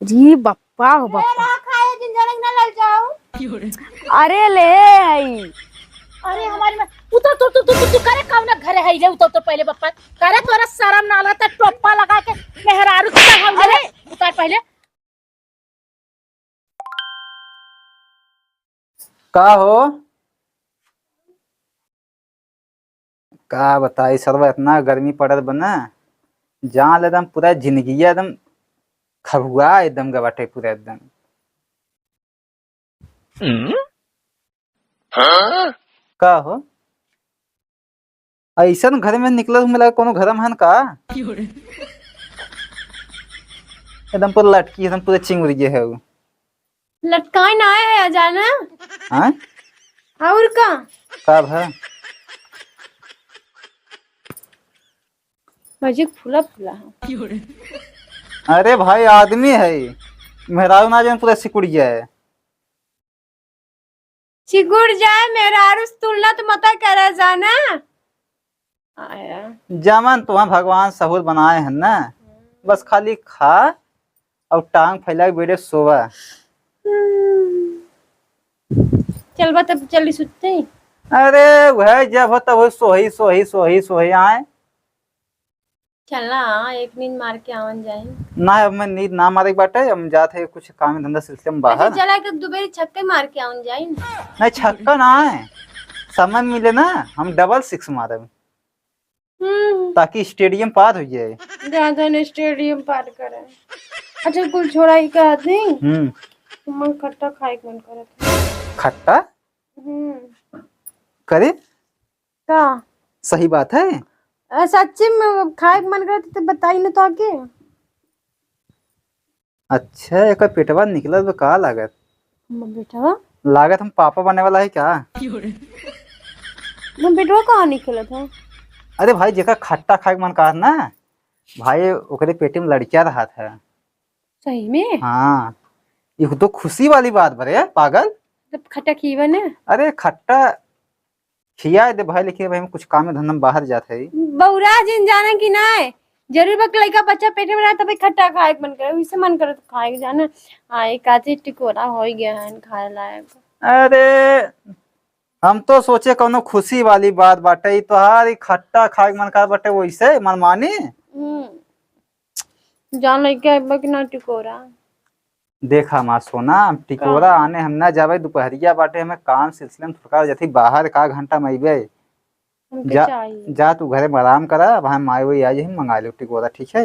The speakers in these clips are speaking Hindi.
जी बप्पा हो बप्पा। खाए जिंजर ना लल जाओ। अरे ले आई। अरे हमारी में उतर तू तू तू तू करे काम ना घरे है ले उतर तो पहले बप्पा करे तोरा शर्म ना आता टोप्पा लगा के मेहरारू चढ़ावले अरे है उतर पहले। का हो का बताई सरवा इतना गर्मी पड़ल बना जान एकदम पूरा जिंदगी एकदम खबुआ एकदम गवाटे पूरा एकदम। का हो ऐसन घर में निकल मिला कोनो घर में हन का एकदम पूरा लटकी एकदम पूरा चिंगुरी है वो। लटकाई ना है जाना हाँ और का भा मजे फूला फूला है। अरे भाई आदमी है मेहरारू ना जान पूरा सिकुड़िया है। सिकुड़ जाए मेहरारू तुलना तो मत करे जाना आया। जमन तुम्हें भगवान सहूर बनाए हैं ना बस खाली खा और टांग फैला के बेटे सोवा। चल बा तब जल्दी सुते। अरे वह जब हो तब सोही सोही सोही सोही आए चलना एक नींद मार के आवन जाए। ना अब मैं नींद ना मारे बाटे हम जाते कुछ काम धंधा सिलसिले में अच्छा बाहर। चला के दोपहर छक्के मार के आवन जाए। नहीं छक्का ना है समय मिले ना हम डबल सिक्स मारे ताकि स्टेडियम पार हो जाए। ज्यादा ने स्टेडियम पार करे। अच्छा कुल छोड़ा ही का नहीं मन खट्टा खाए के मन करत। खट्टा करे का सही बात है। सच्ची में खाए के मन करत तो बताई ना तो आगे। अच्छा एक पेटवा निकला तो का लागत बेटा लागत हम पापा बनने वाला है क्या। मैं बेटवा कहाँ निकला था। अरे भाई जेका खट्टा खाए के मन कहा ना भाई ओकरे पेटे में लड़किया रहा था। सही में हाँ ये तो खुशी वाली बात बरे पागल। तब खट्टा खीवा ने अरे खट्टा खिया दे भाई लेकिन भाई हम कुछ काम में धंधा में बाहर जाते है। बौरा जिन जाना कि ना है जरूर बक लड़का बच्चा पेटे में रहा तभी खट्टा खाए के मन करे उससे मन करे तो खाए के जाना। हाँ एक आधी टिकोरा हो गया है खाए लायक। अरे हम तो सोचे कोनो खुशी वाली बात बाटे तो हारी खट्टा खाए के मन कर बाटे वैसे मनमानी। जान लड़का बक ना टिकोरा देखा माँ सोना टिकोरा आने हम ना जावे दोपहरिया बाटे हमें काम सिलसिले में थोड़ा जाती बाहर का घंटा में अइबे जा तू घरे में आराम करा वहां माई वही आज हम मंगा लो टिकोरा ठीक है।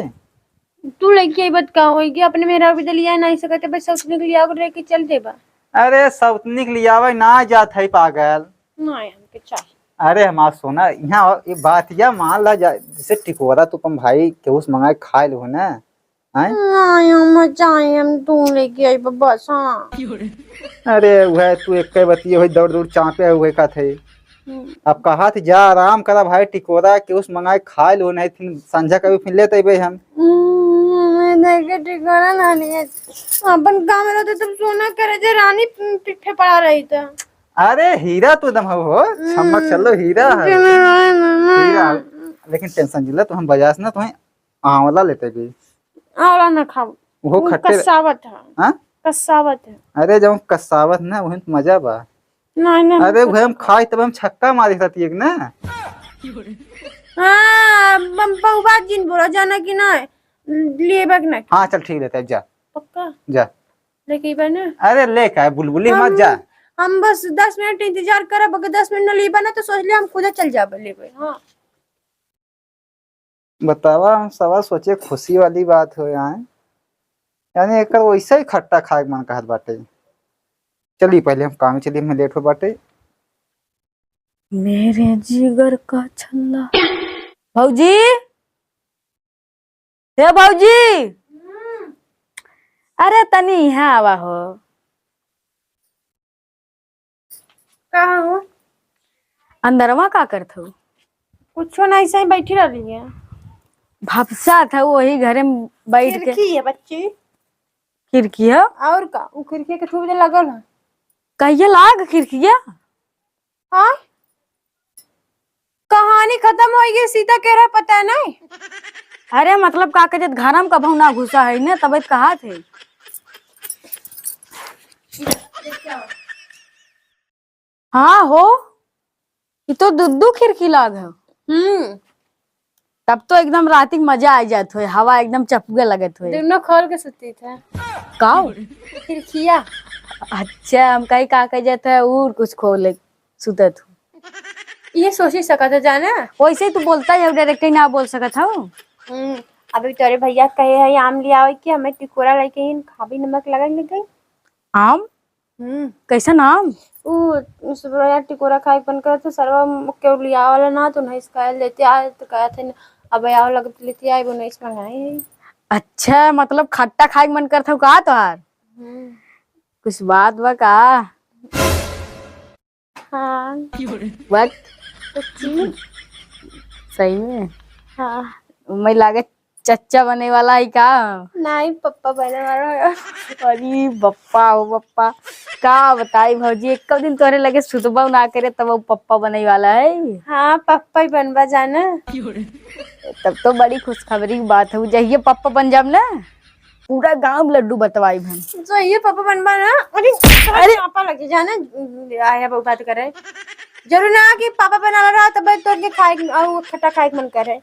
तू लड़की आई बात का होगी अपने मेरा भी लिया नहीं सकते बस सोचने के लिए आगे रह के चल देबा। अरे सौतनी के लियावे ना जात है पागल। नहीं हमके चाहिए। अरे हमार सोना यहाँ ये बात या मान ला जैसे टिकोरा तो कम भाई केहू मंगा के खा लो ना। नहीं हम चाहिए हम तू लेके आई बस। हाँ अरे वह तू एक बतिये हुई दौड़ दौड़ चापे हुए का थे अब कहा थी जा आराम करा भाई टिकोरा के उस मंगाए खा लो नहीं फिर संझा कभी फिर लेते भाई हम। टिकोरा ना लिए अपन काम रहते तब सोना करे जे रानी पिट्ठे पड़ा रही था। अरे हीरा तो एकदम हो चमक चलो हीरा है हीरा लेकिन टेंशन जिला तो हम बाजार से ना तुम्हें आंवला लेते भी आंवला ना खाओ वो खट्टे कसावत है। हाँ कसावत है। अरे जब कसावत ना वही तो मजा बा। नहीं नहीं अरे वह हम खाए तब हम छक्का मारी रहती है ना। हाँ बहुबात जिन बोला जाना कि ना लिए बक ना। हाँ चल ठीक रहता है जा पक्का जा जा लेके ना। अरे ले का बुलबुली मत जा। हम बस 10 मिनट इंतजार करब अगर 10 मिनट न लीबा ना तो सोच लिया हम खुद चल जाबे लेबे। हाँ बतावा हम सवा सोचे खुशी वाली बात हो यहाँ यानी एक वैसे ही खट्टा खाए मन कहत बाटे। चलिए पहले हम काम चलिए मैं लेट हो बाटे। मेरे जिगर का छल्ला भौजी हे भौजी अरे तनी यहाँ आवा हो। कहाँ हो अंदरवा का करत हो। कुछ ना ऐसे ही बैठी रही है भपसा था वही घरे में बैठ के। खिड़की है बच्ची खिड़की है और का वो खिड़की के थोड़ी देर लगल है। कहिए लाग खिड़किया। हाँ कहानी खत्म हो गई सीता कह रहा पता है नहीं। अरे मतलब का जब घरम का भौना घुसा है ना तब कहा थे हाँ हो, ये तो दुद्दू खिड़की लाग है। तब तो एकदम रात की मजा आ जात हो, हवा एकदम चपके लगत हो। दोनों खोल के सुती थे का खिड़किया। अच्छा, हम कहीं का कह जाता है और कुछ खोले सुतत हो। ये सोच ही सका था जाना। वैसे ही तू बोलता है, डायरेक्ट ही ना बोल सकत हो। अभी तोरे भैया कहे है आम लिया हो कि हमें टिकोरा लेके ही खाबी नमक लगा ले गई। आम? कैसा नाम? यार टिकोरा खाए बन कर तो सर्व क्यों लिया वाला ना तो नहीं इसका लेते आए तो कहा थे अब आओ लग लेते आए वो नहीं मंगाए। अच्छा, मतलब खट्टा खाए के मन करता हो का तोहार? कुछ बात बा का? हाँ बात सच्ची। सही में? हाँ मैं लागे चच्चा बने वाला है का? नहीं पप्पा बने वाला है। अरे बप्पा हो बप्पा, का बताई भौजी, एक दिन तोरे लगे सुतबा ना करे तब वो पप्पा बने वाला है। हाँ पप्पा ही बनवा जाना। तब तो बड़ी खुशखबरी की बात है, जहिए पप्पा बन जाब ना पूरा गांव लड्डू बटवाई हम। तो ये पापा बनवा ना। अरे अरे पापा लगे जाना आया बहुत बात करे। जरूर ना कि पापा बना रहा तब तो के खाए और खट्टा खाए मन करे।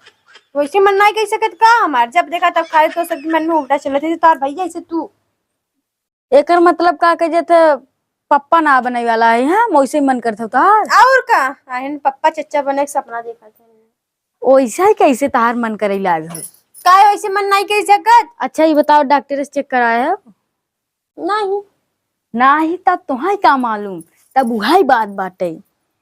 वैसे मन नहीं कह सकत का हमार जब देखा तब खाए तो सबके मन में उल्टा चलत है तार भैया ऐसे तू। एकर मतलब का कह जाते पप्पा ना बने वाला है। हाँ, वैसे ही मन करता तार। और का आहन पप्पा चच्चा बने के सपना देखा था। वैसा ही कैसे तार मन करे लाग है? काय वैसे मन नहीं कह सकत। अच्छा ये बताओ, डॉक्टर से चेक कराया है? नहीं नहीं, तब तुम्हारी का मालूम, तब वही बात बाटे।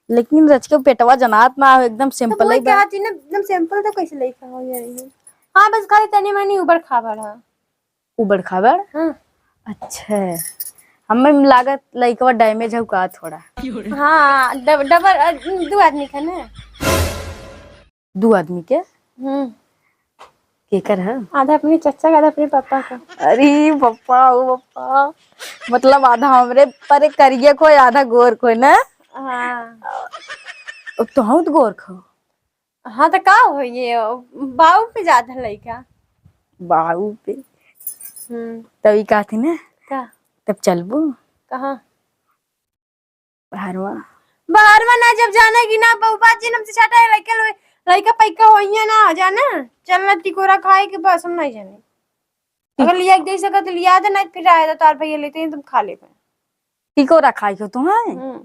लेकिन रच के पेटवा जनात ना हो, एकदम तो सिंपल वो ही क्या बात। थी ना एकदम सिंपल तो कैसे लेखा हो जा रही है। हाँ बस खाली तनी मनी ऊपर खा बड़ा। उबड़ खाबड़? हाँ अच्छा, हमें लागत लइकवा डैमेज है का थोड़ा। हाँ डबल दो आदमी का ना। दो आदमी के? केकर है? आधा अपने चच्चा का आधा अपने पापा का। अरे पप्पा ओ पप्पा, मतलब आधा हमरे पर करिए कोई आधा गोर कोई ना। हाँ तो हम तो गोर खो। हाँ तो का हो ये बाऊ पे ज्यादा लड़का। बाहू पे तभी का थी ना। का तब चलबू कहाँ बाहरवा? बाहर में ना जब जाना कि ना बहुबा जी हमसे छाटा है लड़का लड़का पैका होइए ना जाना चलना टिकोरा खाए के बस हम नहीं जाने। अगर लिया दे सका तो लिया दे नहीं फिर आया तो तार भैया लेते हैं तुम खा ले। टिकोरा खाई हो तुम्हें?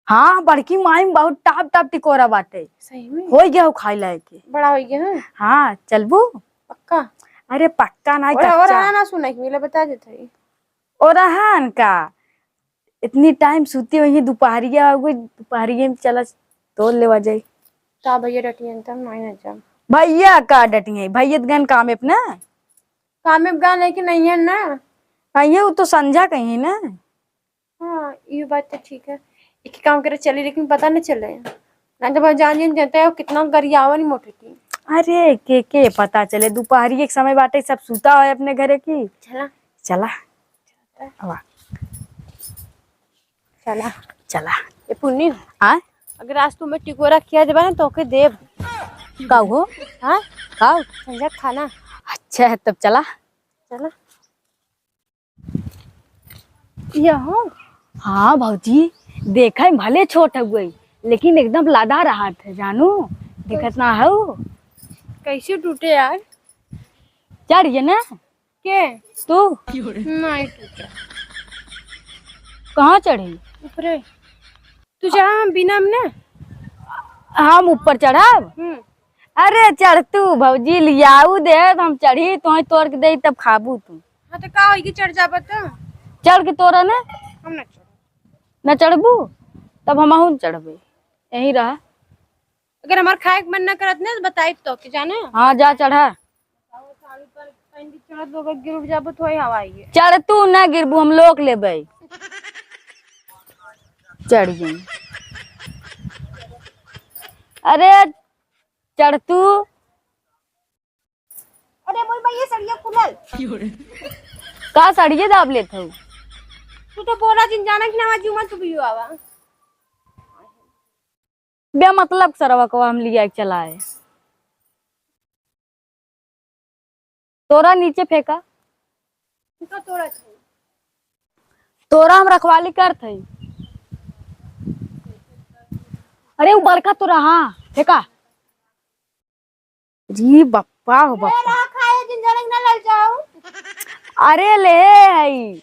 हाँ, बड़की माई में बहुत टाप टाप टिकोरा बाटे। सही में हो गया हो खाई लायक के। बड़ा हो गया है। हाँ चलबू? पक्का? अरे पक्का नहीं, और कच्चा। ना सुना कि मिला बता देते ही। और हन का इतनी टाइम सूती हुई दोपहरिया हो गई, दोपहरिया में चला तो लेवा जाई। ता भैया डटियन तब नहीं ना जा। भैया का डटी है? भैया गन काम है अपना काम में गान लेकिन नहीं है ना। भैया वो तो संझा कहीं ना। हाँ ये बात तो ठीक है। एक काम करे चले लेकिन पता नहीं चले ना जब जान जानते हैं कितना गरियावा नहीं मोटी थी। अरे के पता चले, दोपहरी एक समय बाटे सब सूता है अपने घरे की। चला चला आवा, चला चला। ये पुण्य हाँ अगर आज तुम्हें टिकोरा किया देबा ना तो के देव का हो? हाँ का संजा खाना। अच्छा है, तब चला। चला यहाँ हाँ भौजी, देखा भले छोट हो गई लेकिन एकदम लादा रहा थे जानू, दिखत ना हो। कैसे टूटे यार? चढ़िए ना के तू? नहीं टूटा। कहाँ चढ़ी? ऊपरे तू चढ़ा हम बिना में ना। हम ऊपर चढ़ाब? अरे चढ़ तू भौजी, लियाऊ दे हम चढ़ी तो तोड़ के दे तब खाबू तू। हाँ तो का होगी चढ़ जाबा तो चढ़ के तोरा ना हम ना चढ़। न चढ़बू तब हम चढ़बे, यही रहा। अगर हमार खाए के मन ना करत ना तो बताई तो कि जाने। हाँ जा चढ़ा। चढ़त लोग गिर जाबो तो हवा आई। चढ़ तू ना गिरबू, हम लोग लेबे। चढ़ गई। अरे चढ़ तू। अरे बोल भाई ये सड़िया खुलल का सड़िए दाब लेत हो? तू तो बोला जिन जाना कि नवा जुमा तू भी आवा। बे मतलब सरवा को हम लिया चलाए तोरा नीचे फेंका। का तोड़ा तोरा हम रखवाली करत हई। अरे वो बड़का तोरा हाँ फेंका। जी बप्पा हो बप्पा। खाए दिन जरंग ना लग जाओ। अरे ले हई।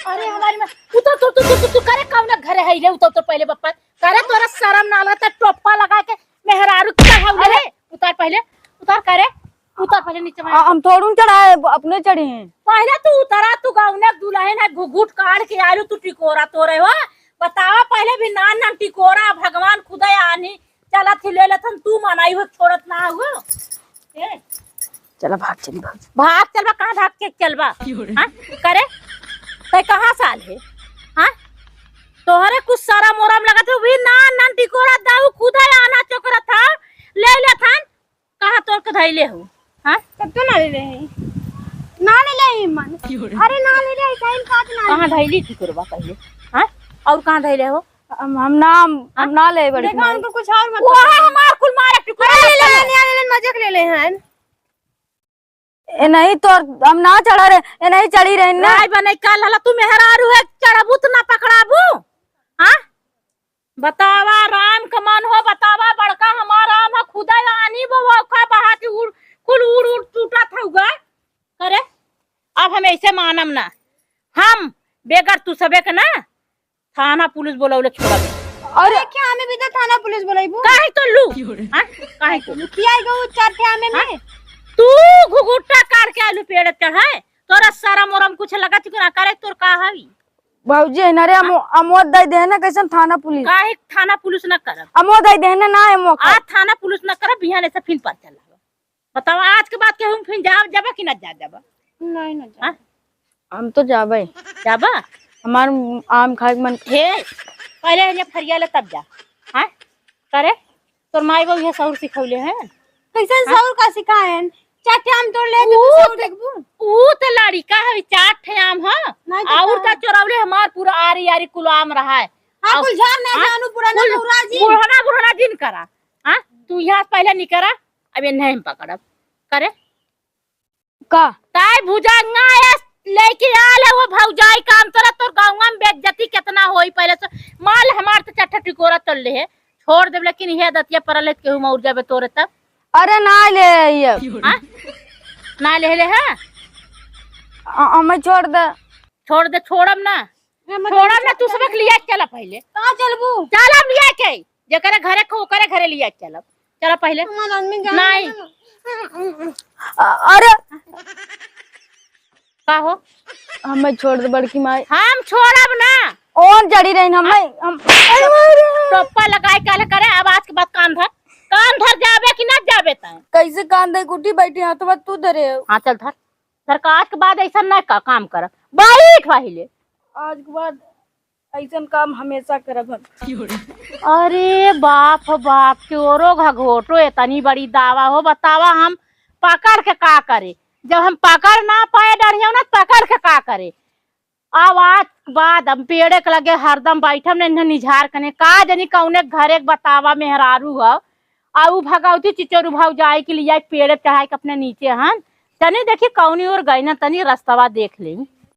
अरे हमारी माँ उतर तू तू तू तू करे कौन घर है रे उतर तो पहले बप्पा करे तोरा शर्म ना लगता टोप्पा लगा के मेहरारू चढ़ाऊ रे उतर पहले उतर करे उतर पहले नीचे में हम थोड़ू चढ़ाए अपने चढ़े हैं। पहले तू उतरा तू गाउने दुल्हन है घुघुट काट के आलू तू टिकोरा तोरे हो बतावा पहले भी नान नान टिकोरा भगवान खुदा आनी चला थी ले लेथन तू मनाई हो छोड़त ना हो ए चला भाग चली भाग चलबा कहां भाग के चलबा हां करे तै कहां साल है हां तोहरे कुछ सारा मोरम लगत भी नान नान टिकोरा दाऊ खुदा आना चोकरा था ले लेथन कहां तोर के धैले हो हां तब तो ना ले रहे ना ले मन। अरे ना ले रहे टाइम काट ना कहां धैली टिकोरवा पहले हां और कहां धैले हो हम ना ले बड़ी देखा उनको कुछ और मत वो है हमार कुल मारे टिकोरा ले मजाक ले ले हैं। ए नहीं तो हम ना चढ़ा रे ए नहीं चढ़ी रहे ना राय बने काल हला तू मेहरारू है चढ़बू त ना पकड़ाबू हां बतावा राम का मन हो बतावा बड़का हमारा राम है खुदा आनी वो का बहाती उड़ कुल उड़ उड़ टूटा था उगा करे अब हम ऐसे मानम ना हम बेगर तू सबे के ना थाना पुलिस बोलौले छोड़ा अरे क्या हमें भी तो थाना पुलिस बुलाईबू काहे तो लू हां काहे तो मुखिया गो चाटे हमें में तू घुघुट्टा काट के आलू पेड़ चढ़ाए तोरा सारा मोरम कुछ लगा चुके ना करे तोर का हवी भौजी है ना रे अमोद दे दे ना कैसन थाना पुलिस काहे थाना पुलिस न करब अमोद दे दे ना है मौका आज थाना पुलिस न करब बिहान ऐसे फिन पर चला बताओ आज के बाद के हम फिन जाब कि ना जाब नहीं ना हां हम तो जाबे जाबा हमार आम खाए के मन हे पहले ने फरिया ले तब जा हां करे तोर माई बाबू ये सौर सिखौले हैं कैसन सौर का सिखाएन चाटे आम तोड़ ले तो सौर देखबू ऊ त लड़का है चाट थे आम हां और का चोरवले हमार पूरा आरी आरी कुल आम रहा है हां कुल झाड़ ना जानू पुराना नौराजी बुढ़ना दिन करा हां तू यहां पहले नहीं करा अबे नहीं पकड़ब करे का ताई भुजंगा लेके आल है वो भौजाई काम तोरा तोर गांववा में बेइज्जती कितना होई पहले से माल हमार तो चट्टा टिकोरा तल ले है छोड़ देब लेकिन हे दतिया परले केहू मौर जाबे तोरे तब अरे ना ले ये हां ना ले है हमें छोड़ दे छोड़ब ना तू सबक लिया चला पहले कहां चलबू चलब लिया के जेकरे घरे को करे घरे लिया चलब चला पहले मन आदमी जान नहीं अरे का हो हमें छोड़ दे बड़की माई हम छोड़ब ना और जड़ी रही हम टोप्पा लगाए काले करे अब आज के बाद कान धर जाबे कि ना जाबे तय कैसे कान दे कुटी बैठी हां तो बात तू धरे हां चल धर सरकार के बाद ऐसा ना का काम कर बैठ पहले आज के बाद ऐसा काम हमेशा करब हम। अरे बाप चोरो घघोटो इतनी बड़ी दावा हो बतावा हम पकड़ के का करे जब हम पकड़ ना पाए डरियो ना पकड़ के का करे अब आज बाद हम पेड़े के लगे हरदम बैठम ने निझार कने का जनी कौने घरे बतावा मेहरारू हो आऊ भगवती चिचोरू भाव जाए के लिए पेड़े चढ़ाए के अपने नीचे हन तनी देखी कौनी और गई ना तनी रास्तावा देख ले